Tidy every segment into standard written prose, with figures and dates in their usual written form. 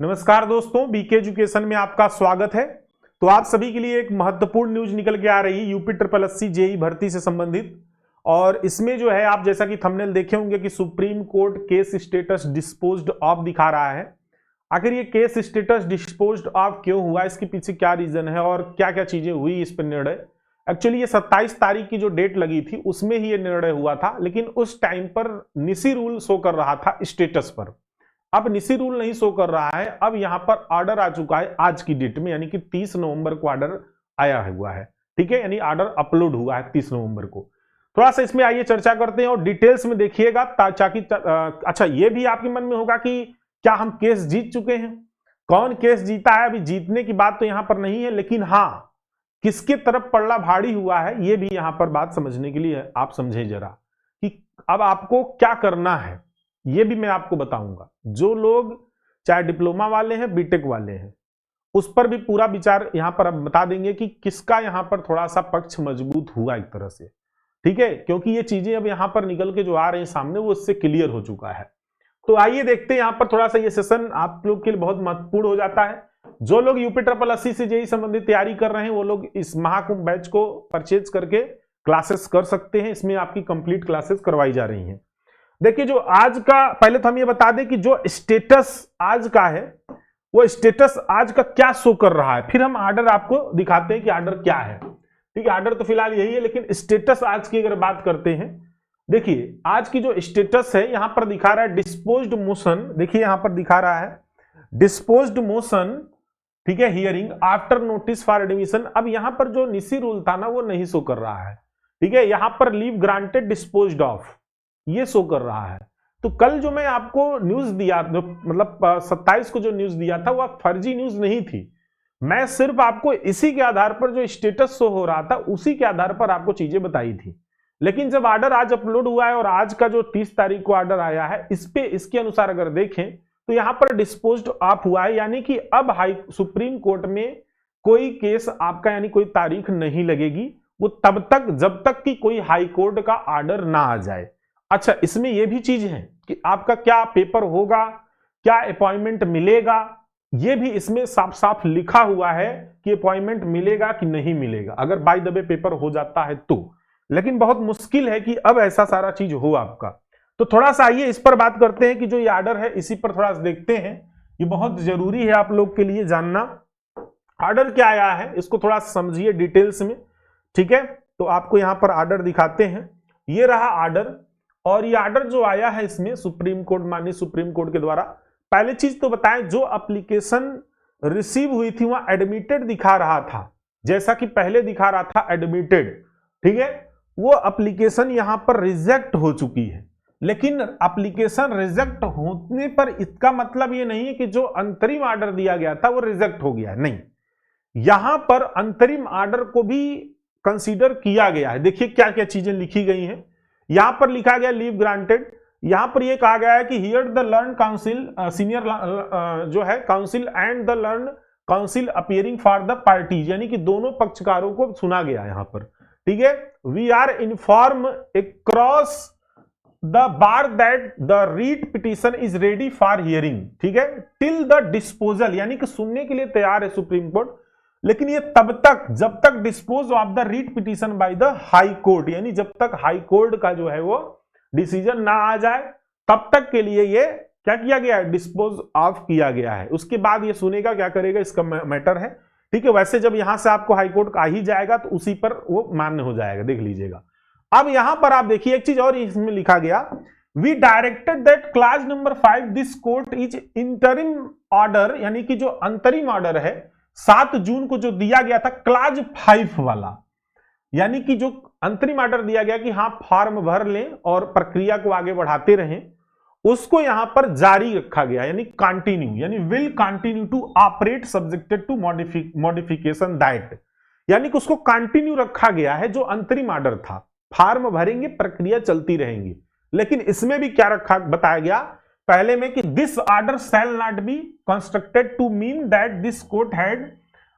नमस्कार दोस्तों, BK education में आपका स्वागत है। तो आप सभी के लिए एक महत्वपूर्ण न्यूज निकल के आ रही है यूपी ट्रिपल एससी जेई भर्ती से संबंधित। और इसमें जो है आप जैसा कि थंबनेल देखे होंगे कि supreme court case status disposed of दिखा रहा है। आखिर ये केस स्टेटस डिस्पोज्ड ऑफ क्यों हुआ, इसके पीछे क्या रीजन है और क्या क्या चीजें हुई इस पर निर्णय। एक्चुअली ये 27 तारीख की जो डेट लगी थी उसमें ही ये निर्णय हुआ था, लेकिन उस टाइम पर निसी रूल शो कर रहा था स्टेटस पर। अब निसी रूल नहीं शो कर रहा है, अब यहां पर ऑर्डर आ चुका है आज की डेट में, यानी कि 30 नवंबर को ऑर्डर आया हुआ है। ठीक है, यानी ऑर्डर अपलोड हुआ है 30 नवंबर को। थोड़ा सा इसमें आइए चर्चा करते हैं और डिटेल्स में देखिएगा ताकि अच्छा ये भी आपके मन में होगा कि क्या हम केस जीत चुके हैं, कौन केस जीता है। अभी जीतने की बात तो यहां पर नहीं है, लेकिन हाँ किसके तरफ पल्ला भारी हुआ है ये भी यहां पर बात समझने के लिए आप समझे जरा कि अब आपको क्या करना है, ये भी मैं आपको बताऊंगा। जो लोग चाहे डिप्लोमा वाले हैं, बीटेक वाले हैं, उस पर भी पूरा विचार यहां पर अब बता देंगे कि किसका यहां पर थोड़ा सा पक्ष मजबूत हुआ एक तरह से। ठीक है, क्योंकि ये चीजें अब यहां पर निकल के जो आ रही हैं सामने वो इससे क्लियर हो चुका है। तो आइए देखते हैं यहां पर थोड़ा सा ये सेशन आप लोग के लिए बहुत महत्वपूर्ण हो जाता है। जो लोग यूपी ट्रिपल एससी से जेई संबंधित तैयारी कर रहे हैं वो लोग इस महाकुंभ बैच को परचेज करके क्लासेस कर सकते हैं। इसमें आपकी कंप्लीट क्लासेस करवाई जा रही हैं। देखिए जो आज का, पहले तो हम ये बता दें कि जो स्टेटस आज का है वो स्टेटस आज का क्या शो कर रहा है, फिर हम ऑर्डर आपको दिखाते हैं कि ऑर्डर क्या है। ठीक है, ऑर्डर तो फिलहाल यही है, लेकिन स्टेटस आज की अगर बात करते हैं, देखिए आज की जो स्टेटस है यहां पर दिखा रहा है डिस्पोज्ड मोशन। देखिए यहां पर दिखा रहा है डिस्पोज्ड मोशन, ठीक है, hearing after notice for admission. अब यहां पर जो निसी रूल था ना वो नहीं शो कर रहा है। ठीक है, यहां पर लीव ग्रांटेड डिस्पोज्ड ऑफ ये शो कर रहा है। तो कल जो मैं आपको न्यूज दिया, मतलब 27 को जो न्यूज दिया था वह फर्जी न्यूज नहीं थी। मैं सिर्फ आपको इसी के आधार पर जो स्टेटस शो हो रहा था उसी के आधार पर आपको चीजें बताई थी। लेकिन जब ऑर्डर आज अपलोड हुआ है और आज का जो 30 तारीख को ऑर्डर आया है इस पे, इसके अनुसार अगर देखें तो यहां पर डिस्पोज्ड ऑफ हुआ है, यानी कि अब सुप्रीम कोर्ट में कोई केस आपका यानी कोई तारीख नहीं लगेगी वो तब तक जब तक कि कोई हाई कोर्ट का ऑर्डर ना आ जाए। अच्छा, इसमें यह भी चीज है कि आपका क्या पेपर होगा, क्या अपॉइंटमेंट मिलेगा, यह भी इसमें साफ साफ लिखा हुआ है कि अपॉइंटमेंट मिलेगा कि नहीं मिलेगा अगर बाय द वे पेपर हो जाता है तो। लेकिन बहुत मुश्किल है कि अब ऐसा सारा चीज हो आपका। तो थोड़ा सा आइए इस पर बात करते हैं कि जो ये ऑर्डर है इसी पर थोड़ा सा देखते हैं। ये बहुत जरूरी है आप लोग के लिए जानना, ऑर्डर क्या आया है इसको थोड़ा समझिए डिटेल्स में। ठीक है, तो आपको यहां पर ऑर्डर दिखाते हैं। ये रहा ऑर्डर, और ये ऑर्डर जो आया है इसमें सुप्रीम कोर्ट, माननीय सुप्रीम कोर्ट के द्वारा। पहले चीज तो बताएं, जो एप्लीकेशन रिसीव हुई थी वहां एडमिटेड दिखा रहा था, जैसा कि पहले दिखा रहा था एडमिटेड। ठीक है, वो एप्लीकेशन यहां पर रिजेक्ट हो चुकी है। लेकिन एप्लीकेशन रिजेक्ट होने पर इसका मतलब ये नहीं है कि जो अंतरिम ऑर्डर दिया गया था वो रिजेक्ट हो गया है, नहीं। यहां पर अंतरिम ऑर्डर को भी कंसीडर किया गया है। देखिए क्या क्या चीजें लिखी गई हैं। यहां पर लिखा गया लीव ग्रांटेड, यहां पर यह कहा गया है कि here the learn council, senior जो है council and the learn council appearing for the parties, यानी कि दोनों पक्षकारों को सुना गया यहां पर। ठीक है, we are inform across the bar that the writ petition is ready for hearing. ठीक है, टिल द डिस्पोजल, यानी कि सुनने के लिए तैयार है सुप्रीम कोर्ट, लेकिन ये तब तक जब तक dispose of the writ petition by the high court, यानी जब तक हाई कोर्ट का जो है वो डिसीजन ना आ जाए तब तक के लिए ये क्या किया गया है, डिस्पोज ऑफ किया गया है। उसके बाद ये सुनेगा, क्या करेगा, इसका मैटर है। ठीक है, वैसे जब यहां से आपको हाई कोर्ट आ ही जाएगा तो उसी पर वो मान्य हो जाएगा, देख लीजिएगा। अब यहां पर आप देखिए एक चीज और इसमें लिखा गया, we directed that class number 5 this court is interim order, यानी कि जो अंतरिम ऑर्डर है 7 जून को जो दिया गया था क्लास 5 वाला, यानी कि जो अंतरिम ऑर्डर दिया गया कि हाँ फॉर्म भर लें और प्रक्रिया को आगे बढ़ाते रहें, उसको यहां पर जारी रखा गया, यानी कंटिन्यू, यानी will continue to operate subjected to modification that, यानी कि उसको कंटिन्यू रखा गया है। जो अंतरिम ऑर्डर था, फॉर्म भरेंगे, प्रक्रिया चलती रहेंगी। लेकिन इसमें भी क्या रखा, बताया गया पहले में कि this order shall not be constructed to mean that this court had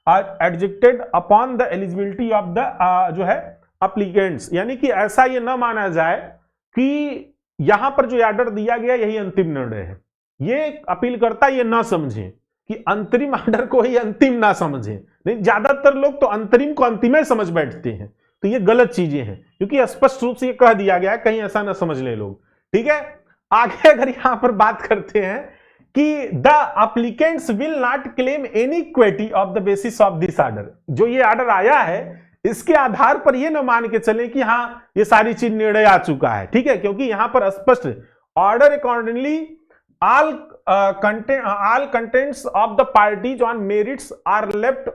adjudicated upon the eligibility of the जो है अप्लीकेंट्स, यानी कि ऐसा ये ना माना जाए कि यहां पर जो ऑर्डर दिया गया यही अंतिम निर्णय है। ये अपील करता ये ना समझें कि अंतरिम ऑर्डर को ही अंतिम ना समझें। नहीं, ज्यादातर लोग तो अंतरिम को अंतिम ही समझ बैठते हैं, तो ये गलत चीजें हैं, क्योंकि स्पष्ट रूप से ये कह दिया गया है, कहीं ऐसा ना समझ ले लोग। ठीक है, आगे अगर यहां पर बात करते हैं कि the applicants will not claim any equity of the basis of this order. जो ये ऑर्डर आया है इसके आधार पर ये न मान के चले कि हाँ ये सारी चीज निर्णय आ चुका है। ठीक है, क्योंकि यहां पर स्पष्ट order accordingly all contents of the parties on merits are left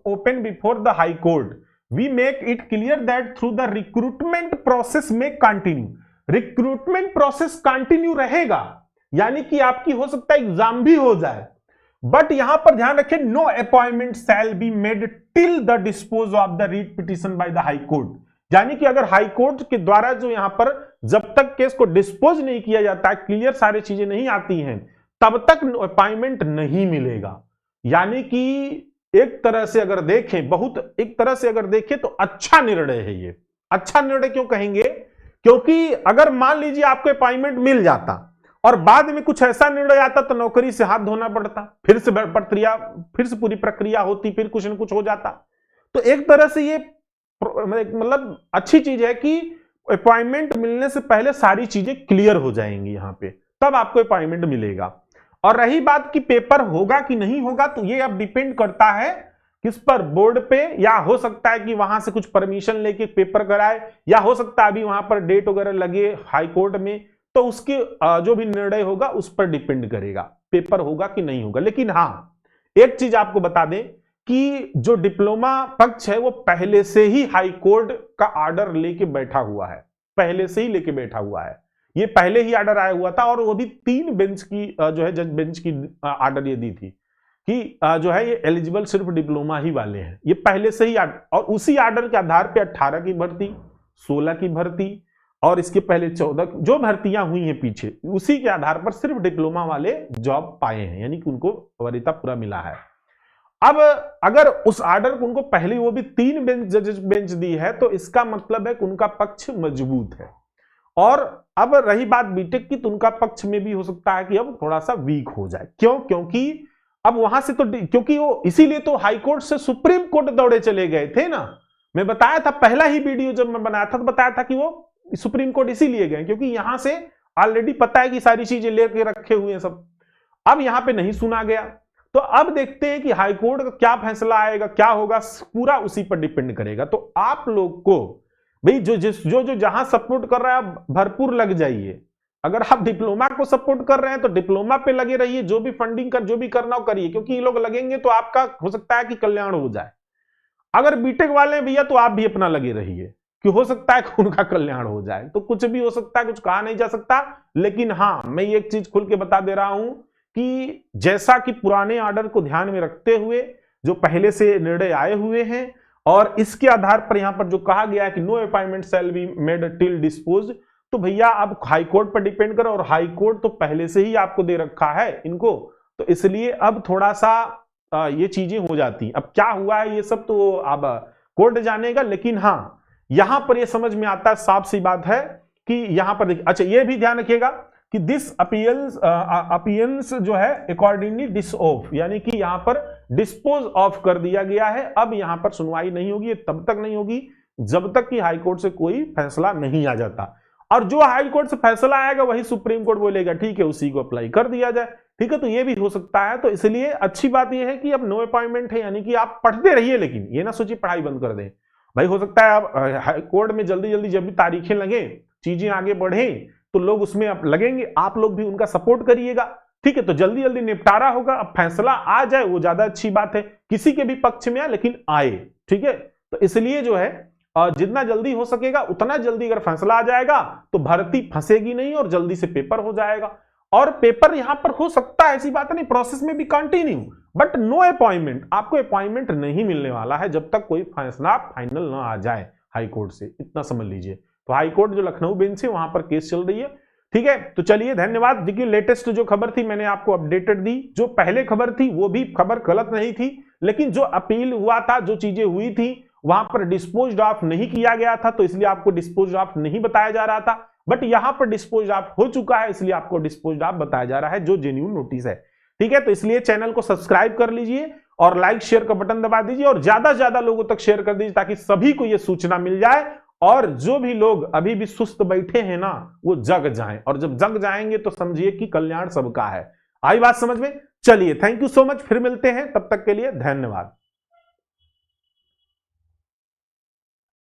open before the high court. We make it clear that through the recruitment process may continue. Recruitment process continue रहेगा, यानी कि आपकी हो सकता है एग्जाम भी हो जाए, बट यहां पर ध्यान रखें no appointment shall be made till the dispose of the writ petition by the high court. यानी कि अगर हाई कोर्ट के द्वारा जो यहां पर जब तक केस को डिस्पोज नहीं किया जाता है, क्लियर सारी चीजें नहीं आती हैं, तब तक अपॉइंटमेंट नहीं मिलेगा। यानी कि एक तरह से अगर देखें, बहुत एक तरह से अगर देखें तो अच्छा निर्णय है ये। अच्छा निर्णय क्यों कहेंगे? क्योंकि अगर मान लीजिए आपको अपॉइंटमेंट मिल जाता और बाद में कुछ ऐसा निर्णय आता तो नौकरी से हाथ धोना पड़ता, फिर से पूरी प्रक्रिया होती, फिर कुछ न कुछ हो जाता। तो एक तरह से ये मतलब अच्छी चीज है कि अपॉइंटमेंट मिलने से पहले सारी चीजें क्लियर हो जाएंगी यहां पे, तब आपको अपॉइंटमेंट मिलेगा। और रही बात कि पेपर होगा कि नहीं होगा, तो ये अब डिपेंड करता है किस पर, बोर्ड पे, या हो सकता है कि वहां से कुछ परमिशन लेके पेपर कराए, या हो सकता है अभी वहां पर डेट वगैरह लगे हाई कोर्ट में, तो उसके जो भी निर्णय होगा उस पर डिपेंड करेगा पेपर होगा कि नहीं होगा। लेकिन हाँ एक चीज आपको बता दें कि जो डिप्लोमा पक्ष है वो पहले से ही हाई कोर्ट का ऑर्डर लेके बैठा हुआ है, पहले से ही लेके बैठा हुआ है। ये पहले ही ऑर्डर आया हुआ था, और वो भी 3 बेंच की जो है जज बेंच की ऑर्डर ये दी थी कि जो है ये एलिजिबल सिर्फ डिप्लोमा ही वाले हैं, ये पहले से ही। और उसी ऑर्डर के आधार पे 18 की भर्ती, 16 की भर्ती और इसके पहले 14 जो भर्तियां हुई हैं पीछे, उसी के आधार पर सिर्फ डिप्लोमा वाले जॉब पाए हैं, यानी कि उनको वरीयता पूरा मिला है। अब अगर उस ऑर्डर को उनको पहले वो भी 3 बेंच दी है, तो इसका मतलब है कि उनका पक्ष मजबूत है। और अब रही बात बीटेक की, तो उनका पक्ष में भी हो सकता है कि अब थोड़ा सा वीक हो जाए। क्यों? क्योंकि अब वहां से तो, क्योंकि वो इसीलिए तो हाई कोर्ट से सुप्रीम कोर्ट दौड़े चले गए थे ना। मैं बताया था पहला ही वीडियो जब मैं बनाया था तो बताया था कि वो सुप्रीम कोर्ट इसीलिए गए क्योंकि यहां से ऑलरेडी पता है कि सारी चीजें लेके रखे हुए हैं सब। अब यहां पे नहीं सुना गया, तो अब देखते हैं कि हाई कोर्ट का क्या फैसला आएगा, क्या होगा, पूरा उसी पर डिपेंड करेगा। तो आप लोग को भाई जो जहां सपोर्ट कर रहा है भरपूर लग जाइए। अगर आप डिप्लोमा को सपोर्ट कर रहे हैं तो डिप्लोमा पे लगे रहिए, जो भी फंडिंग कर, जो भी करना हो करिए, क्योंकि ये लोग लगेंगे तो आपका हो सकता है कि कल्याण हो जाए। अगर बीटेक वाले भैया तो आप भी अपना लगे रहिए कि हो सकता है कि उनका कल्याण हो जाए। तो कुछ भी हो सकता है, कुछ कहा नहीं जा सकता। लेकिन हाँ, मैं ये एक चीज खुल के बता दे रहा हूं कि जैसा कि पुराने ऑर्डर को ध्यान में रखते हुए जो पहले से निर्णय आए हुए हैं, और इसके आधार पर यहां पर जो कहा गया है कि no appointment shall be made till dispose, तो भैया अब हाई कोर्ट पर डिपेंड करो, और हाई कोर्ट तो पहले से ही आपको दे रखा है इनको, तो इसलिए अब थोड़ा सा ये चीजें हो जाती। अब क्या हुआ है ये सब तो अब कोर्ट जानेगा। लेकिन हाँ, यहां पर ये समझ में आता है, साफ सी बात है कि यहां पर अच्छा ये भी ध्यान रखिएगा कि दिस अपीयंस जो है अकॉर्डिंगली डिस ऑफ, यानी कि यहां पर डिस्पोज ऑफ कर दिया गया है। अब यहां पर सुनवाई नहीं होगी, तब तक नहीं होगी जब तक कि हाई कोर्ट से कोई फैसला नहीं आ जाता। और जो हाई कोर्ट से फैसला आएगा वही सुप्रीम कोर्ट बोलेगा ठीक है उसी को अप्लाई कर दिया जाए। ठीक है, तो ये भी हो सकता है। तो इसलिए अच्छी बात यह है कि अब नो अपॉइंटमेंट है, यानी कि आप पढ़ते रहिए, लेकिन ये ना सोचिए पढ़ाई बंद कर दें। भाई हो सकता है अब हाई कोर्ट में जल्दी जल्दी जब भी तारीखें लगे, चीजें आगे बढ़े, तो लोग उसमें अब लगेंगे, आप लोग भी उनका सपोर्ट करिएगा। ठीक है, तो जल्दी जल्दी निपटारा होगा। अब फैसला आ जाए वो ज्यादा अच्छी बात है, किसी के भी पक्ष में आए लेकिन आए। ठीक है, तो इसलिए जो है जितना जल्दी हो सकेगा उतना जल्दी अगर फैसला आ जाएगा तो भर्ती फंसेगी नहीं और जल्दी से पेपर हो जाएगा। और पेपर यहां पर हो सकता है, ऐसी बात नहीं, प्रोसेस में भी कंटिन्यू, बट नो अपॉइंटमेंट, आपको अपॉइंटमेंट नहीं मिलने वाला है जब तक कोई फैसला फाइनल ना आ जाए हाई कोर्ट से, इतना समझ लीजिए। तो हाई कोर्ट जो लखनऊ बेंच है वहां पर केस चल रही है। ठीक है, तो चलिए धन्यवाद। देखिए लेटेस्ट जो खबर थी मैंने आपको अपडेटेड दी, जो पहले खबर थी वो भी खबर गलत नहीं थी, लेकिन जो अपील हुआ था, जो चीजें हुई थी वहां पर डिस्पोज ऑफ नहीं किया गया था, तो इसलिए आपको डिस्पोज ऑफ नहीं बताया जा रहा था। बट यहां पर डिस्पोज ऑफ हो चुका है, इसलिए आपको डिस्पोज ऑफ बताया जा रहा है, जो जेन्युइन नोटिस है। ठीक है, तो इसलिए चैनल को सब्सक्राइब कर लीजिए और लाइक शेयर का बटन दबा दीजिए और ज्यादा से ज्यादा लोगों तक शेयर कर दीजिए ताकि सभी को यह सूचना मिल जाए और जो भी लोग अभी भी सुस्त बैठे हैं ना वो जग जाएं, और जब जग जाएंगे तो समझिए कि कल्याण सबका है। आई बात समझ में? चलिए, थैंक यू सो मच, फिर मिलते हैं, तब तक के लिए धन्यवाद।